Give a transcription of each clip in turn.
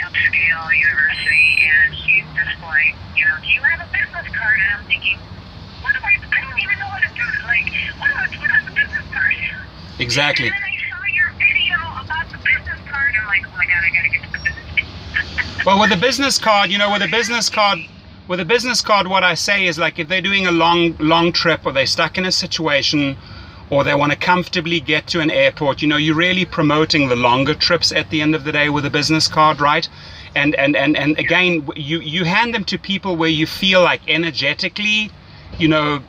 upscale university, and she's just like, you know, do you have a business card? And I'm thinking, what do I don't even know what to do. Like, what do I put on the business card? Exactly. And then I saw your video about the business card, and I'm like, oh my God, I gotta get to the business card. Well, with the business card, you know, with a business card, what I say is, like, if they're doing a long trip, or they're stuck in a situation, or they want to comfortably get to an airport, you know, you're really promoting the longer trips at the end of the day with a business card, right? And again, you hand them to people where you feel like energetically, you know,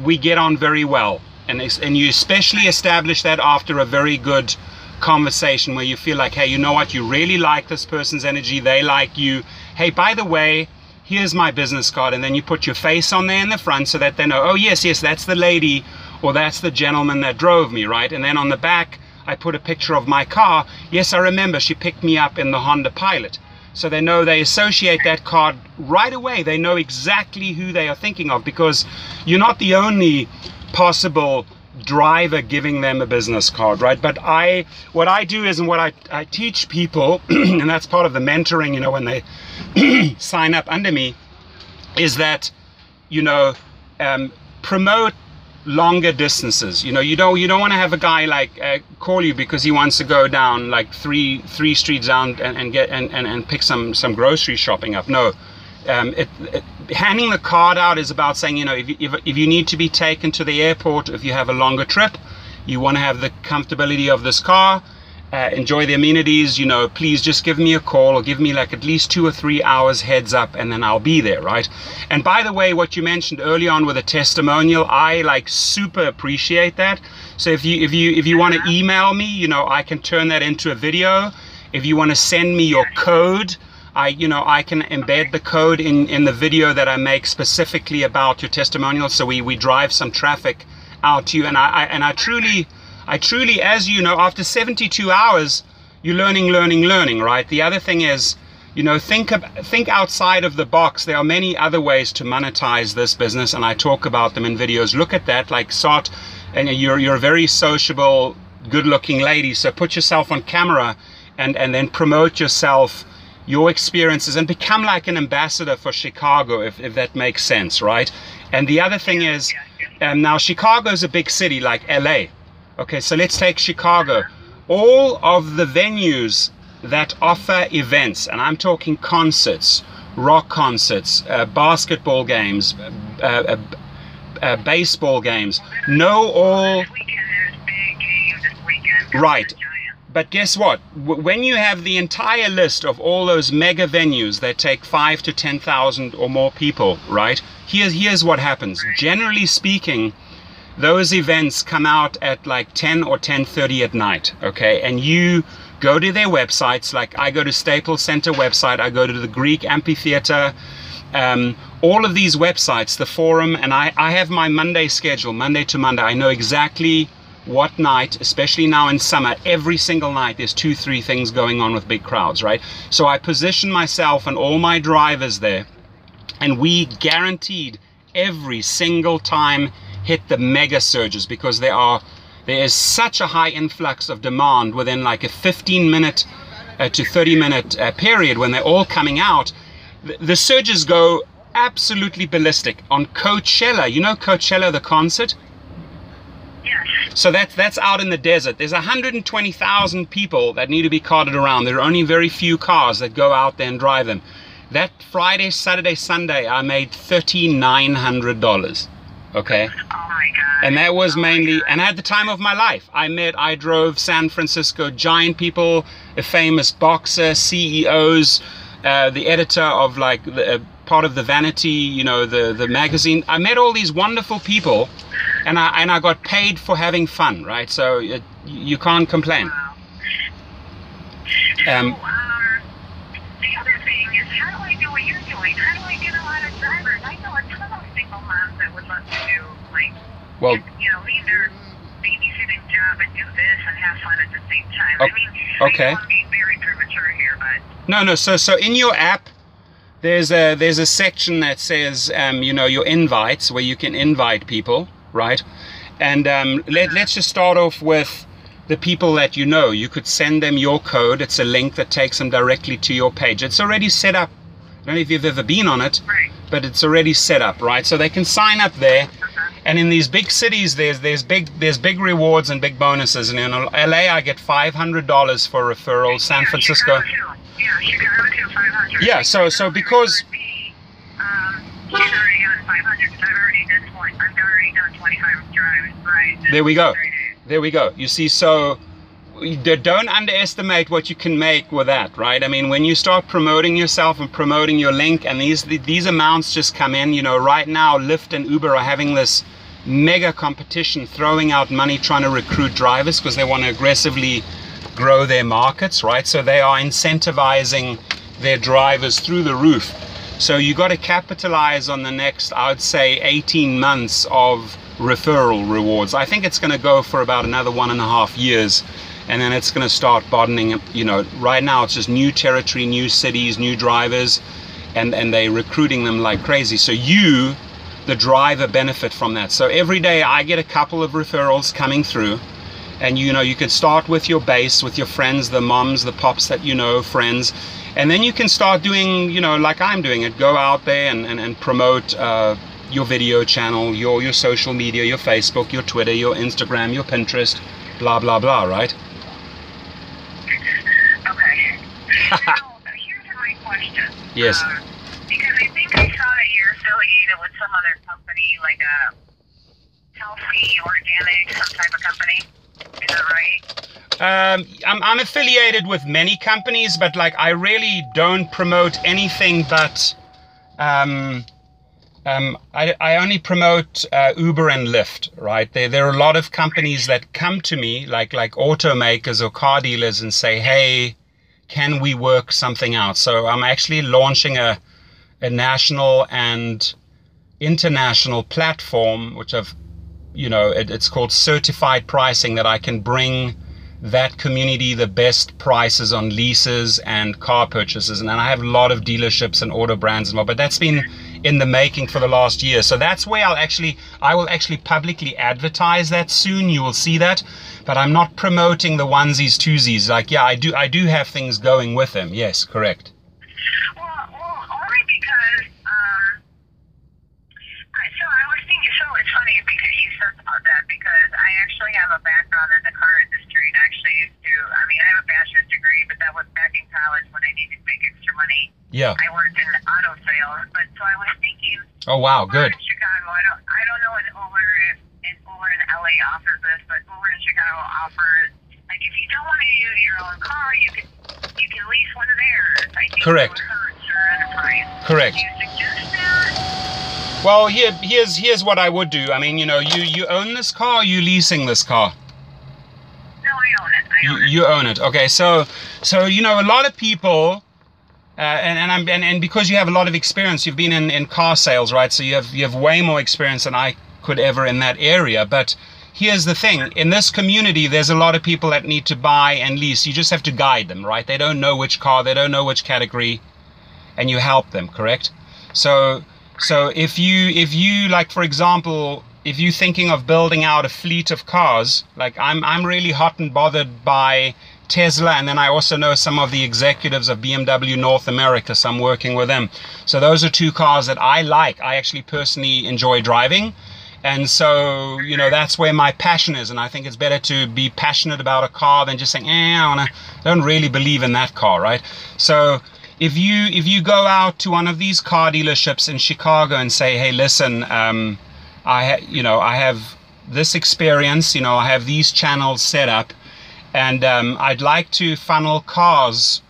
we get on very well. And you especially establish that after a very good conversation where you feel like, hey, you know what, you really like this person's energy, they like you. Hey, by the way, here's my business card. And then you put your face on there in the front so that they know, oh yes, that's the lady, or that's the gentleman that drove me, right? And then on the back, I put a picture of my car. Yes, I remember, she picked me up in the Honda Pilot. So they know, they associate that card right away. They know exactly who they are thinking of, because you're not the only possible driver giving them a business card, right? But what I do is, and what I teach people, and that's part of the mentoring, you know, when they sign up under me, is that, you know, promote longer distances. You know, you don't want to have a guy like call you because he wants to go down like three streets down and pick some grocery shopping up. No, handing the card out is about saying, you know, if you need to be taken to the airport, if you have a longer trip, you want to have the comfortability of this car, enjoy the amenities, you know, please just give me a call, or give me like at least 2 or 3 hours heads up, and then I'll be there, right? And by the way, what you mentioned early on with a testimonial, I like super appreciate that. So if you want to email me, you know, I can turn that into a video. If you want to send me your code, I can embed the code in the video that I make specifically about your testimonial, so we drive some traffic out to you. And I truly, as you know, after 72 hours, you're learning, right? The other thing is, you know, think outside of the box. There are many other ways to monetize this business, and I talk about them in videos. Look at that, like and you're a very sociable, good-looking lady, so put yourself on camera and then promote yourself, your experiences, and become like an ambassador for Chicago, if that makes sense, right? And the other thing is, now Chicago's a big city like LA. Okay, so let's take Chicago. All of the venues that offer events, and I'm talking concerts, rock concerts, basketball games, baseball games, right. But guess what? When you have the entire list of all those mega venues that take 5 to 10,000 or more people, right? Here's what happens. Generally speaking, those events come out at like 10 or 10:30 at night, okay? And you go to their websites, like I go to Staples Center website, I go to the Greek Amphitheater, all of these websites, the forum, and I have my Monday schedule, Monday to Monday. I know exactly what night, especially now in summer, every single night there's 2-3 things going on with big crowds, right? So I position myself and all my drivers there, and we guaranteed every single time hit the mega surges, because there is such a high influx of demand within like a 15-minute to 30-minute period when they're all coming out. The surges go absolutely ballistic. On Coachella, you know Coachella, the concert? Yes. So that's out in the desert. There's 120,000 people that need to be carted around. There are only very few cars that go out there and drive them. That Friday, Saturday, Sunday, I made $3,900. Okay. Oh my God. And that was mainly, and I had the time of my life. I drove San Francisco giant people, a famous boxer, CEOs, the editor of like part of the Vanity, you know, the magazine. I met all these wonderful people, and I got paid for having fun, right? So you can't complain. Wow. The other thing is, how do I do what you're doing? How do I get a lot of drivers? I know a ton of single moms that would love to do, like, well, you know, leave their babysitting job and do this and have fun at the same time. I mean, okay. I know I'm being very premature here, but No. So in your app, there's a section that says, you know, your invites, where you can invite people, right? And let's just start off with the people that you know. You could send them your code. It's a link that takes them directly to your page. It's already set up. I don't know if you've ever been on it, Right. but it's already set up, right? So they can sign up there. And in these big cities, there's big rewards and big bonuses. And in LA, I get $500 for referrals. San Francisco. Chicago too. Yeah, Chicago too, 500. Yeah, so because She's already on 500 because I've already done 25 drives, right? there we go. There we go. You see, so don't underestimate what you can make with that, right? I mean, when you start promoting yourself and promoting your link, and these amounts just come in, you know, right now Lyft and Uber are having this mega competition, throwing out money trying to recruit drivers because they want to aggressively grow their markets, right? So they are incentivizing their drivers through the roof. So you got to capitalize on the next, I would say, 18 months of referral rewards. I think it's going to go for about another 1.5 years, and then it's going to start bottoming. You know, right now it's just new territory, new cities, new drivers, and they're recruiting them like crazy. So you, the driver, benefit from that. So every day I get a couple of referrals coming through, and you know, you can start with your base, with your friends, the moms, the pops that you know, friends, and then you can start doing, you know, like I'm doing it, go out there and promote your video channel, your social media, your Facebook, your Twitter, your Instagram, your Pinterest, blah blah blah, right? Okay. So here's my question. Yes. Because I think I saw that you're affiliated with some other company, like a healthy, organic, some type of company. Is that right? I'm affiliated with many companies, but like I really don't promote anything but I only promote Uber and Lyft, right? There are a lot of companies that come to me, like automakers or car dealers, and say, hey, can we work something out? So I'm actually launching a national and international platform, which it's called certified pricing, that I can bring that community the best prices on leases and car purchases. And then I have a lot of dealerships and auto brands and all, but that's been in the making for the last year. So that's where I will actually publicly advertise that soon. You will see that, but I'm not promoting the onesies, twosies. Like, yeah, I do have things going with them. Yes, correct. Well, only because, so I was thinking, so it's funny because you said about that, because I actually have a background in the car industry, and actually used to, I have a bachelor's degree, but that was back in college when I needed to make extra money. Yeah. I worked in auto sales, but so I was thinking. Oh wow, good. In Chicago, I don't know what Uber in LA offers this, but Uber in Chicago offers, like, if you don't want to use your own car, you can lease one of theirs. I think. Correct. Or Enterprise. Correct. Do you suggest that? Well, here's what I would do. I mean, you know, you own this car, or you leasing this car? No, I own it. You own it. Okay, so you know, a lot of people, and because you have a lot of experience, you've been in car sales, right? So you have way more experience than I could ever in that area. But here's the thing: in this community, there's a lot of people that need to buy and lease. You just have to guide them, right? They don't know which car, they don't know which category, and you help them. Correct? So if you like, for example, if you're thinking of building out a fleet of cars, like I'm really hot and bothered by Tesla, and then I also know some of the executives of BMW North America, so I'm working with them. So those are two cars that I like. I actually personally enjoy driving, and so, you know, that's where my passion is, and I think it's better to be passionate about a car than just saying, I don't really believe in that car, right? So if you go out to one of these car dealerships in Chicago and say, hey, listen, I have this experience, you know, I have these channels set up, and I'd like to funnel cars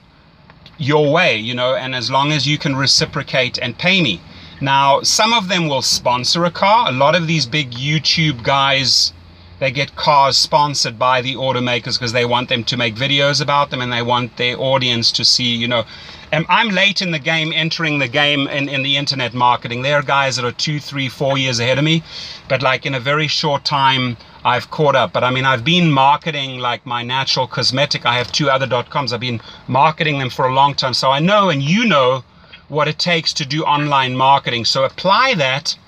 your way, you know, and as long as you can reciprocate and pay me. Now, some of them will sponsor a car. A lot of these big YouTube guys, they get cars sponsored by the automakers because they want them to make videos about them, and they want their audience to see, you know. And I'm late in the game, entering the game in the internet marketing. There are guys that are 2, 3, 4 years ahead of me, but like in a very short time, I've caught up. But I mean, I've been marketing like my natural cosmetic. I have 2 other .coms. I've been marketing them for a long time. So I know, and you know, what it takes to do online marketing. So apply that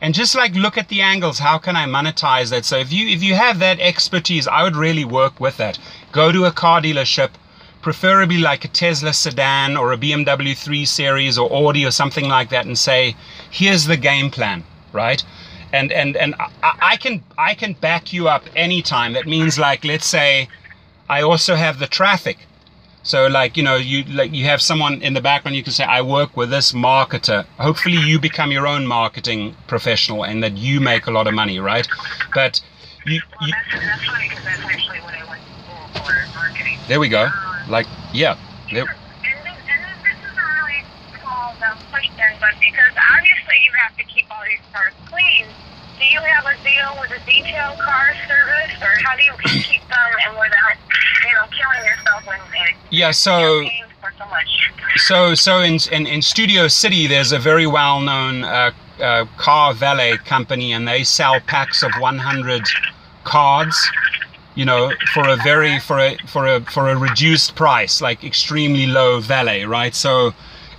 and just like look at the angles. How can I monetize that? So if you have that expertise, I would really work with that. Go to a car dealership, preferably like a Tesla sedan or a BMW 3 Series or Audi or something like that, and say, here's the game plan, right? And I can back you up anytime. That means, like, let's say I also have the traffic. So like, you know, you have someone in the background, you can say, I work with this marketer. Hopefully you become your own marketing professional and that you make a lot of money, right? But that's funny, because that's actually what I went to school for, marketing. There we go. Like, yeah. There. And this is a really small question, but because obviously you have to keep all these cars clean, do you have a deal with a detail car service, or how do you keep them and without, you know, killing yourself and yeah, so paying for so much? So in Studio City, there's a very well-known car valet company, and they sell packs of 100 cards, you know, for a reduced price, like extremely low valet, right? So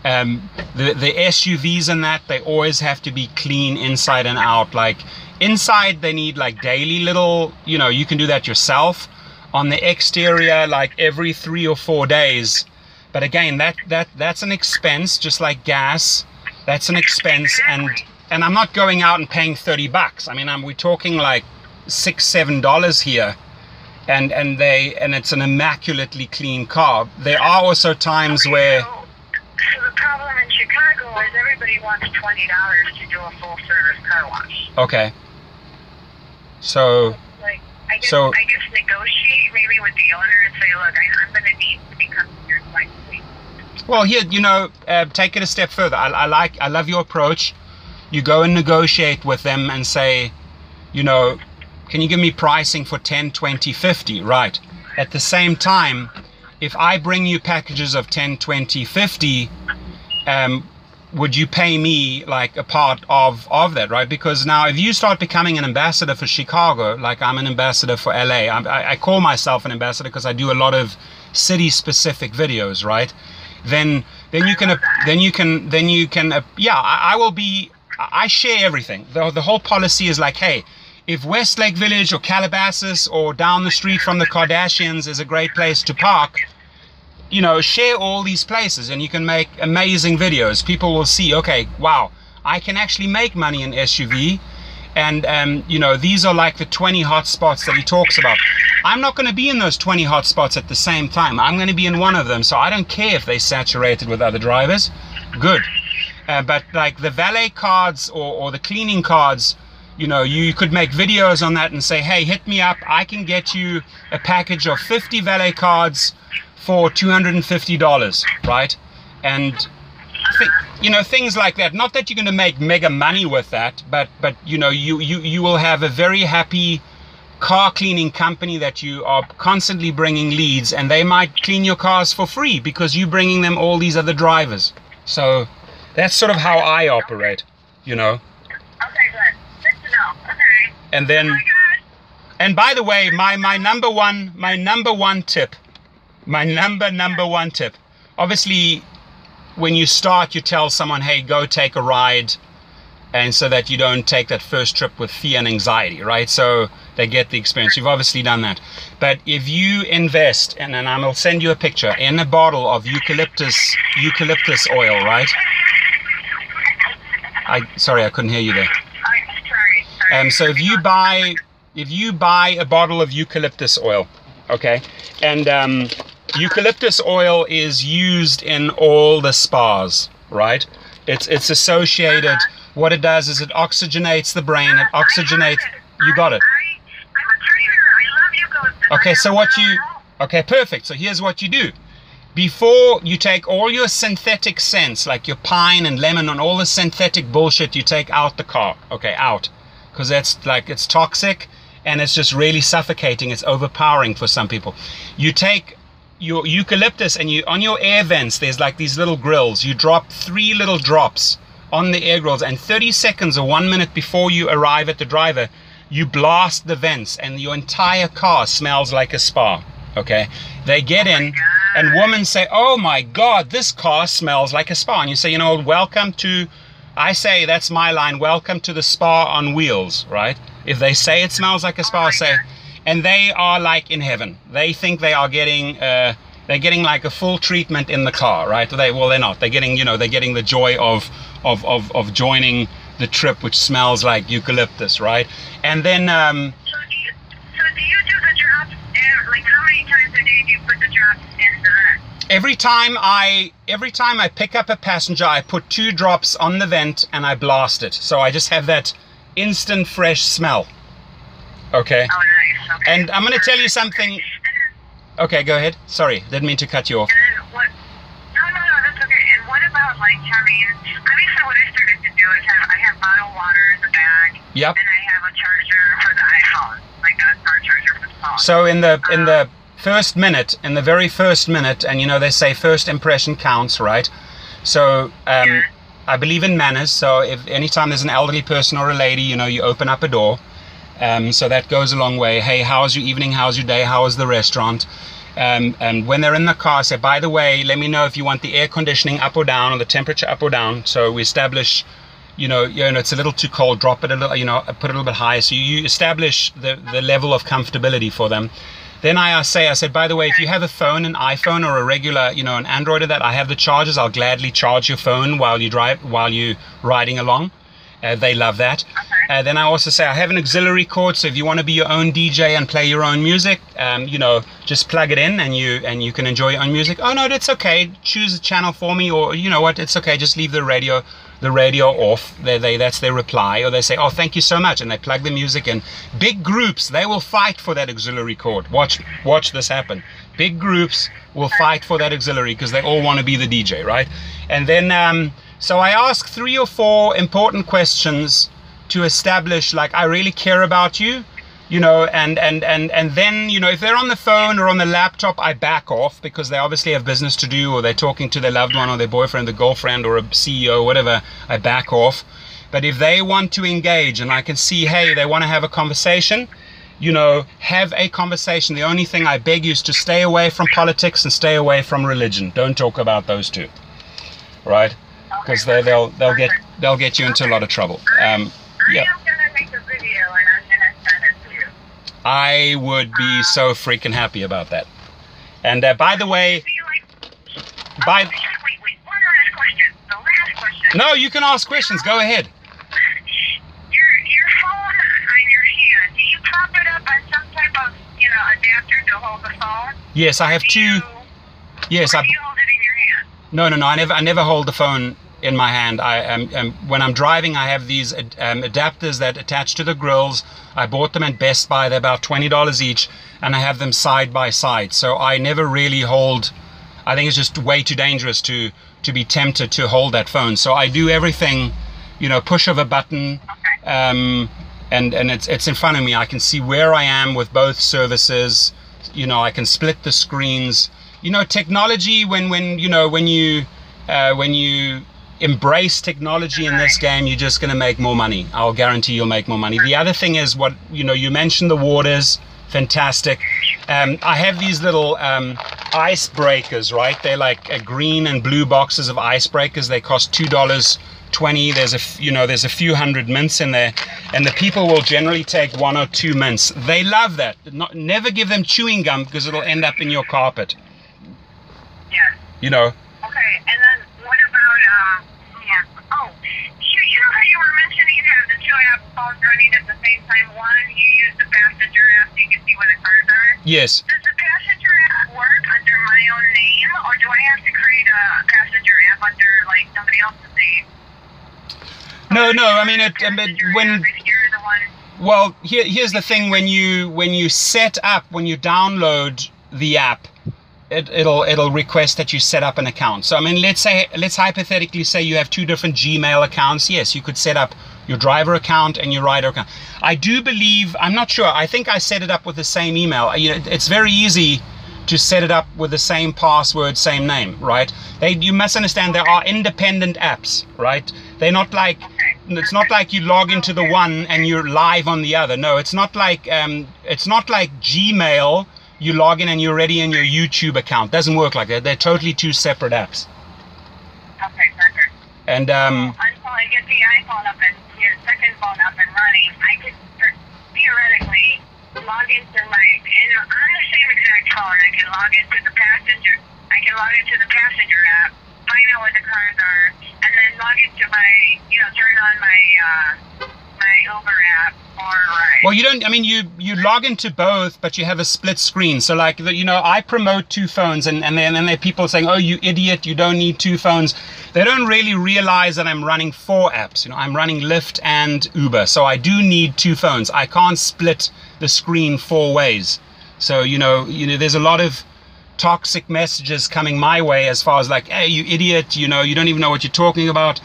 the SUVs and that, they always have to be clean inside and out. Like inside, they need like daily little, you know, you can do that yourself. On the exterior, like every 3 or 4 days. But again, that's an expense, just like gas. That's an expense, Exactly. and I'm not going out and paying $30. I mean, we're talking like $6-7 here, and it's an immaculately clean car. There are also times where. So the problem in Chicago is everybody wants $20 to do a full service car wash. Okay. So. Like, I guess negotiate maybe with the owner and say, look, I'm going to need to become your license. Well, here, you know, take it a step further. I love your approach. You go and negotiate with them and say, you know, can you give me pricing for 10, 20, 50? Right. At the same time, if I bring you packages of 10, 20, 50, would you pay me like a part of that, right? Because now if you start becoming an ambassador for Chicago, like I'm an ambassador for LA, I call myself an ambassador because I do a lot of city specific videos, right? Then you can I share everything. The whole policy is like, hey, if Westlake Village or Calabasas or down the street from the Kardashians is a great place to park, you know, share all these places and you can make amazing videos. People will see, okay, wow, I can actually make money in SUV. And, you know, these are like the 20 hot spots that he talks about. I'm not going to be in those 20 hot spots at the same time. I'm going to be in one of them. So I don't care if they're saturated with other drivers. Good. But like the valet cards or the cleaning cards, you know, you could make videos on that and say, hey, hit me up. I can get you a package of 50 valet cards for $250, right? And you know, things like that. Not that you're going to make mega money with that, but you know, you will have a very happy car cleaning company that you are constantly bringing leads, and they might clean your cars for free because you're bringing them all these other drivers. So that's sort of how I operate, you know. Okay, good. Good to know. Okay. And then, Oh my God. and by the way, my number one tip. Obviously, when you start, you tell someone, hey, go take a ride, and so that you don't take that first trip with fear and anxiety, right? So they get the experience. You've obviously done that. But if you invest, and then I'll send you a picture, in a bottle of eucalyptus oil, right? Sorry, I couldn't hear you there. Sorry. So if you buy a bottle of eucalyptus oil, okay, and eucalyptus oil is used in all the spas, right? It's associated. What it does is it oxygenates the brain. It oxygenates. You got it. I'm a trainer. I love eucalyptus. Okay, so okay, perfect. So here's what you do. Before you take all your synthetic scents, like your pine and lemon and all the synthetic bullshit, you take out the car. Okay, out. Because that's like, it's toxic and it's just really suffocating. It's overpowering for some people. You take your eucalyptus and you, on your air vents, there's like these little grills. You drop 3 little drops on the air grills, and 30 seconds or 1 minute before you arrive at the driver, you blast the vents and your entire car smells like a spa. Okay, they get in and women say, oh my God, this car smells like a spa. And you say, you know, welcome to I say, that's my line, welcome to the spa on wheels, right? If they say it smells like a spa, say, and they are like in heaven. They think they are getting, they're getting like a full treatment in the car, right? Well, they're not. They're getting, you know, they're getting the joy of joining the trip, which smells like eucalyptus, right? And then, So do you do the drops, like how many times a day do you put the drops in the vent? every time I pick up a passenger, I put 2 drops on the vent and I blast it. So I just have that instant fresh smell. Okay. Oh, nice. Okay. And I'm going to tell you something. Okay, go ahead. Sorry, didn't mean to cut you off. And then what? No, that's okay. And what about like having? Obviously, what I started to do is I have bottled water in the bag. Yep. And I have a charger for the iPhone, like a smart charger for the phone. So in the first minute, in the very first minute, and you know they say first impression counts, right? So Yeah. I believe in manners. So if anytime there's an elderly person or a lady, you know, you open up a door. So that goes a long way. Hey, how's your evening? How's your day? How was the restaurant? And when they're in the car, say, by the way, let me know if you want the air conditioning up or down, or the temperature up or down. So we establish, you know, it's a little too cold, drop it a little, you know, put it a little bit higher. So you establish the level of comfortability for them. Then I said, by the way, if you have a phone, an iPhone or a regular, you know, an Android or that, I have the chargers. I'll gladly charge your phone while you're riding along. They love that. Okay. Then I also say I have an auxiliary cord, so if you want to be your own DJ and play your own music, you know, just plug it in and you can enjoy your own music. Oh no, that's okay. Choose a channel for me, or you know what, it's okay. Just leave the radio off. That's their reply, or they say, oh, thank you so much, and they plug the music in. Big groups, they will fight for that auxiliary cord. Watch this happen. Big groups will fight for that auxiliary because they all want to be the DJ, right? And then so I ask 3 or 4 important questions to establish, like, I really care about you, you know, and then, you know, if they're on the phone or on the laptop, I back off because they obviously have business to do, or they're talking to their loved one or their boyfriend, their girlfriend, or a CEO, whatever, I back off. But if they want to engage and I can see, hey, they want to have a conversation, you know, have a conversation. The only thing I beg you is to stay away from politics and stay away from religion. Don't talk about those two, right? Because they'll get you into a lot of trouble. I am gonna make a video and I'm gonna send it to you. I would be so freaking happy about that. And by the way, Wait, one last question. The last question. no, you can ask questions. Go ahead. Your phone on your hand, do you prop it up on some type of, you know, adapter to hold the phone? Yes, I have 2. Yes, Or do you hold it in your hand? No. I never hold the phone in my hand. When I'm driving, I have these adapters that attach to the grills. I bought them at Best Buy. They're about $20 each, and I have them side by side. So I never really hold. I think it's just way too dangerous to be tempted to hold that phone. So I do everything, you know, push of a button. Okay. And it's in front of me. I can see where I am with both services. You know, I can split the screens. You know, technology, when you embrace technology in this game, you're just going to make more money. I'll guarantee you'll make more money. The other thing is what, you know, you mentioned the waters, fantastic. I have these little icebreakers, right? They're like green and blue boxes of icebreakers. They cost $2.20. There's a few hundred mints in there, and the people will generally take 1 or 2 mints. They love that. Never give them chewing gum because it'll end up in your carpet. Yes. You know. Okay, and then what about, you know how you were mentioning you have the 2 app phones running at the same time? One, you use the passenger app so you can see where the cars are. Yes. Does the passenger app work under my own name, or do I have to create a passenger app under, like, somebody else's name? No. I mean, when. Well, here's the thing: when you set up, when you download the app, it'll request that you set up an account. So I mean, let's hypothetically say you have 2 different Gmail accounts. Yes, you could set up your driver account and your rider account. I do believe, I'm not sure, I think I set it up with the same email. You know, it's very easy to set it up with the same password, same name, right? You must understand there are independent apps, right? They're not like, it's not like you log into the one and you're live on the other. No, it's not like Gmail. You log in and you're already in your YouTube account. Doesn't work like that. They're totally 2 separate apps. Okay, perfect. And until I I get the iPhone up and your second phone up and running, I could theoretically log into on the same exact phone. I can log into the passenger. I can log into the passenger app, find out where the cars are, and then log into turn on my Uber app or Ride. Well, you don't. I mean, you log into both, but you have a split screen. So, like, I promote two phones, and then there are people saying, "Oh, you idiot! You don't need two phones." They don't really realize that I'm running 4 apps. I'm running Lyft and Uber, so I do need two phones. I can't split the screen 4 ways. So, there's a lot of toxic messages coming my way as far as like, "Hey, you idiot! You don't even know what you're talking about."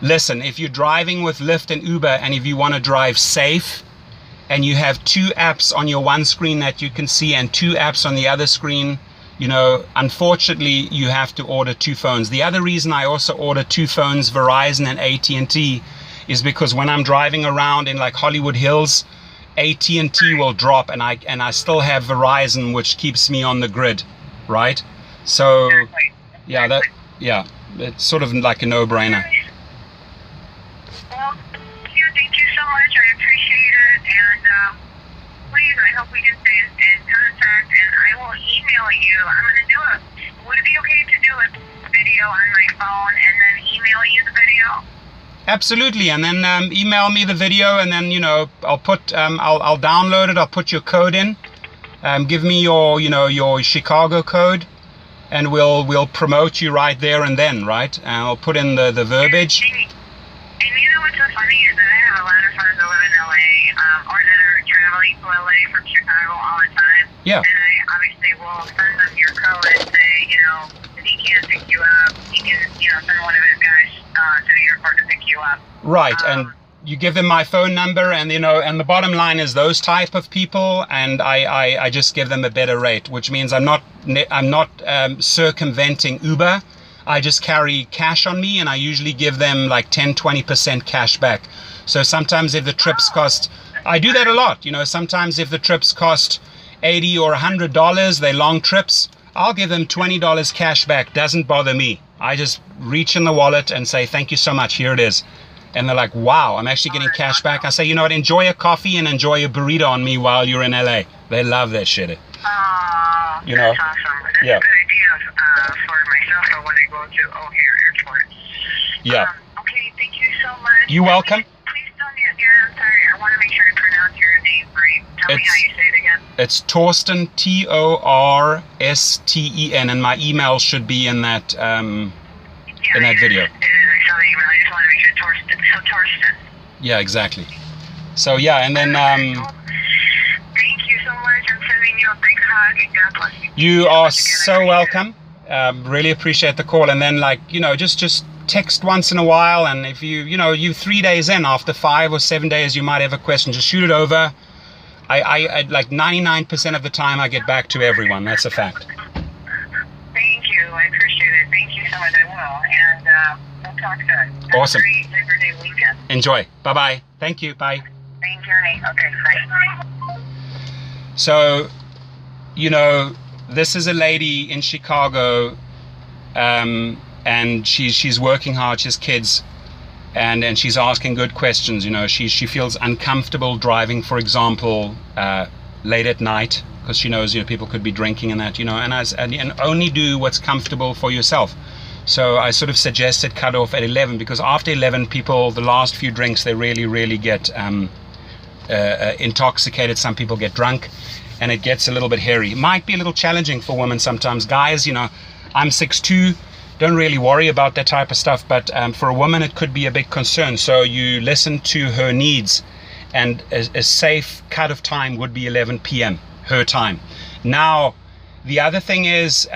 Listen, if you're driving with Lyft and Uber, and if you want to drive safe, and you have 2 apps on your one screen that you can see and 2 apps on the other screen, unfortunately, you have to order 2 phones. The other reason I also order 2 phones, Verizon and AT&T, is because when I'm driving around in like Hollywood Hills, AT&T will drop, and I still have Verizon, which keeps me on the grid, right? So, yeah, it's sort of like a no-brainer. Well, thank you so much. I appreciate it, and please, I hope we can stay in contact, and I will email you. I'm going to would it be okay to do a video on my phone and then email you the video? Absolutely, and then email me the video, and then I'll put I'll download it. I'll put your code in. Give me your your Chicago code, and we'll promote you right there and then, right? And I'll put in the verbiage. And what's so funny is that I have a lot of friends that live in LA, or that are traveling to LA from Chicago all the time. Yeah. And I obviously will send them your code and say, if he can't pick you up, he can, send one of his guys to the airport to pick you up. Right, and you give them my phone number, and and the bottom line is those type of people, and I just give them a better rate, which means I'm not circumventing Uber. I just carry cash on me, and I usually give them like 10-20% cash back. So sometimes if the trips cost, I do that a lot. Sometimes if the trips cost $80 or $100, they're long trips, I'll give them $20 cash back. Doesn't bother me. I just reach in the wallet and say, "Thank you so much, here it is." And they're like, "Wow, I'm actually getting cash back." I say, "You know what, enjoy a coffee and enjoy a burrito on me while you're in LA." They love that shit. That's awesome. That's a good idea for myself for when I go to O'Hare Airport. Yeah. Okay, thank you so much. You're welcome. Please tell me again. I'm sorry. I want to make sure I pronounce your name right. Tell me how you say it again. It's Torsten, Torsten, and my email should be in that in that video. It is. I saw the email. I just want to make sure Torsten. So Torsten. Yeah, exactly. So yeah, and then thank you so much. I'm sending you a big hug, and God bless you. You are so welcome. Really appreciate the call, and then just text once in a while, and if you 3 days in, after 5 or 7 days you might have a question, just shoot it over. I like 99% of the time I get back to everyone. That's a fact. Thank you. I appreciate it. Thank you so much. I will, and we'll talk soon. Awesome. Have a great Labor Day weekend. Enjoy. Bye-bye. Thank you. Bye. Thank you. Okay, bye. So, this is a lady in Chicago, and she's working hard. She has kids, and she's asking good questions. She feels uncomfortable driving, for example, late at night, because she knows people could be drinking and that. And only do what's comfortable for yourself. So I sort of suggested cut off at 11, because after 11, people, the last few drinks, they really get intoxicated. Some people get drunk, and it gets a little bit hairy. It might be a little challenging for women sometimes. Guys, I'm 6'2", don't really worry about that type of stuff, but for a woman it could be a big concern. So you listen to her needs, and a safe cut of time would be 11 p.m. her time. Now, the other thing is,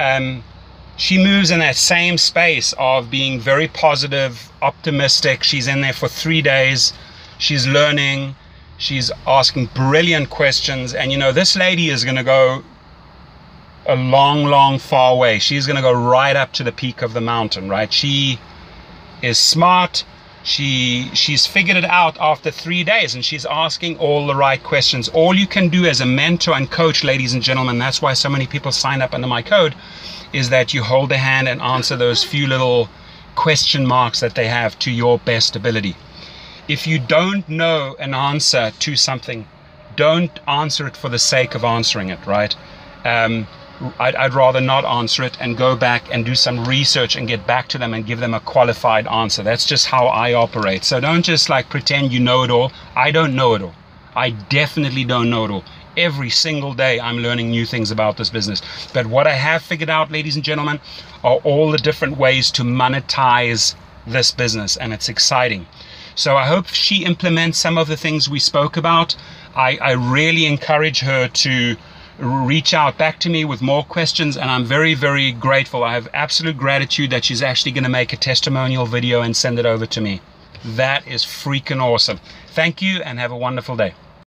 she moves in that same space of being very positive, optimistic. She's in there for 3 days. She's learning. She's asking brilliant questions. And this lady is going to go a long far way. She's going to go right up to the peak of the mountain, right? She is smart. She's figured it out after 3 days, and she's asking all the right questions. All you can do as a mentor and coach, ladies and gentlemen, that's why so many people sign up under my code, is that you hold their hand and answer those few little question marks that they have to your best ability. If you don't know an answer to something, don't answer it for the sake of answering it, right? I'd rather not answer it and go back and do some research and get back to them and give them a qualified answer. That's just how I operate. So don't just like pretend you know it all. I don't know it all. I definitely don't know it all. Every single day I'm learning new things about this business. But what I have figured out, ladies and gentlemen, are all the different ways to monetize this business, and it's exciting. So I hope she implements some of the things we spoke about. I really encourage her to reach out back to me with more questions, and I'm very, very grateful. I have absolute gratitude that she's actually going to make a testimonial video and send it over to me. That is freaking awesome. Thank you, and have a wonderful day.